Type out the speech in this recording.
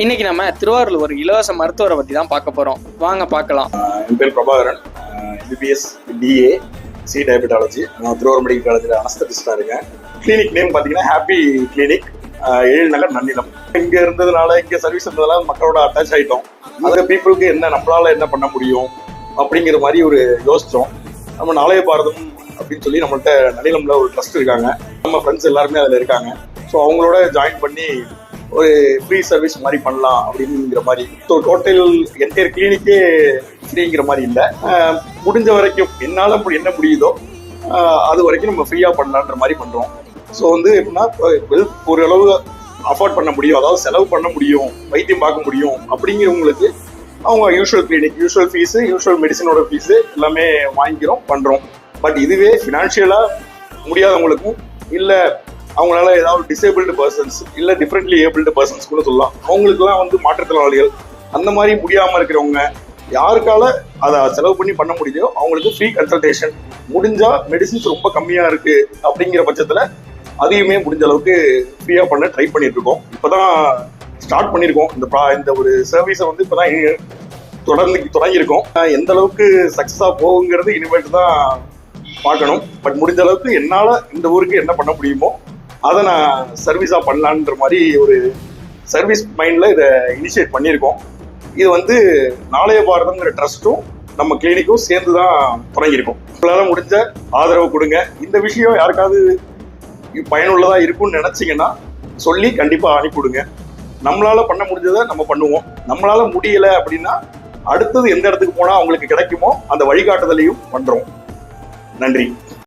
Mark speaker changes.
Speaker 1: இன்னைக்கு நம்ம திருவாரூர் ஒரு இலவச மருத்துவரை பத்தி தான் பார்க்க போறோம். வாங்க பார்க்கலாம்.
Speaker 2: என் பேர் பிரபாகரன், MBBS BA சி டயபெட்டாலஜி. நான் திருவாரூர் மெடிக்கல் காலேஜில் அனஸ்தட்டிஸ்டாக இருக்கேன். கிளினிக் நேம் பார்த்தீங்கன்னா ஹாப்பி கிளினிக், 7 நகர் நன்னிலம். இங்கே இருந்ததுனால, இங்கே சர்வீஸ் இருந்ததுனால மக்களோட அட்டாச் ஆகிட்டோம். அதில் பீப்புளுக்கு நம்மளால என்ன பண்ண முடியும் அப்படிங்கிற மாதிரி ஒரு யோசித்தோம். நம்ம நாளைய பாரதம் அப்படின்னு சொல்லி நம்மள்ட்ட நன்னிலம்ல ஒரு ட்ரஸ்ட் இருக்காங்க. நம்ம ஃப்ரெண்ட்ஸ் எல்லாருமே அதில் இருக்காங்க. ஸோ அவங்களோட ஜாயின் பண்ணி ஒரு ஃப்ரீ சர்வீஸ் மாதிரி பண்ணலாம் அப்படிங்கிற மாதிரி. ஸோ டோட்டல் என்டையர் கிளினிக்கே ஃப்ரீங்கிற மாதிரி இல்லை, முடிஞ்ச வரைக்கும் என்னால் என்ன முடியுதோ அது வரைக்கும் நம்ம ஃப்ரீயாக பண்ணலான்ற மாதிரி பண்ணுறோம். ஸோ எப்படின்னா ஓரளவு அஃபோர்ட் பண்ண முடியும், அதாவது செலவு பண்ண முடியும், வைத்தியம் பார்க்க முடியும் அப்படிங்கிறவங்களுக்கு அவங்க usual clinic, usual fees, usual மெடிசனோட ஃபீஸு எல்லாமே வாங்கிக்கிறோம், பண்ணுறோம். பட் இதுவே ஃபினான்ஷியலாக முடியாதவங்களுக்கும், இல்லை அவங்களால ஏதாவது டிசேபிள்டு பர்சன்ஸ், இல்லை டிஃப்ரெண்ட்லி ஏபிள்டு பர்சன்ஸ் கூட சொல்லலாம், அவங்களுக்குலாம் மாற்றுத்திறனாளிகள், அந்த மாதிரி முடியாமல் இருக்கிறவங்க யாருக்கால அதை செலவு பண்ணி பண்ண முடியுதோ அவங்களுக்கு ஃப்ரீ கன்சல்டேஷன், முடிஞ்சா மெடிசின்ஸ் ரொம்ப கம்மியாக இருக்கு அப்படிங்கிற பட்சத்தில் அதையுமே முடிஞ்ச அளவுக்கு ஃப்ரீயாக பண்ண ட்ரை பண்ணிட்டு இருக்கோம். இப்போதான் ஸ்டார்ட் பண்ணியிருக்கோம் இந்த ஒரு சர்வீஸை இப்போதான் தொடங்கியிருக்கோம். எந்த அளவுக்கு சக்ஸஸாக போகுங்கிறது இனிமேட்டு தான் பார்க்கணும். பட் முடிஞ்ச அளவுக்கு என்னால் இந்த ஊருக்கு என்ன பண்ண முடியுமோ அதை நான் சர்வீஸாக பண்ணலான்ற மாதிரி ஒரு சர்வீஸ் மைண்டில் இதை இனிஷியேட் பண்ணியிருக்கோம். இது நாளைய பாரதம்ங்கிற ட்ரஸ்ட்டும் நம்ம கிளினிக்கும் சேர்ந்து தான் தொடங்கியிருக்கோம். உங்களால் முடிஞ்ச ஆதரவு கொடுங்க. இந்த விஷயம் யாருக்காவது பயனுள்ளதாக இருக்கும்னு நினச்சிங்கன்னா சொல்லி கண்டிப்பாக அனுப்பிவிடுங்க. நம்மளால் பண்ண முடிஞ்சதை நம்ம பண்ணுவோம். நம்மளால் முடியலை அப்படின்னா அடுத்தது எந்த இடத்துக்கு போனால் அவங்களுக்கு கிடைக்குமோ அந்த வழிகாட்டுதலையும் பண்ணுறோம். நன்றி.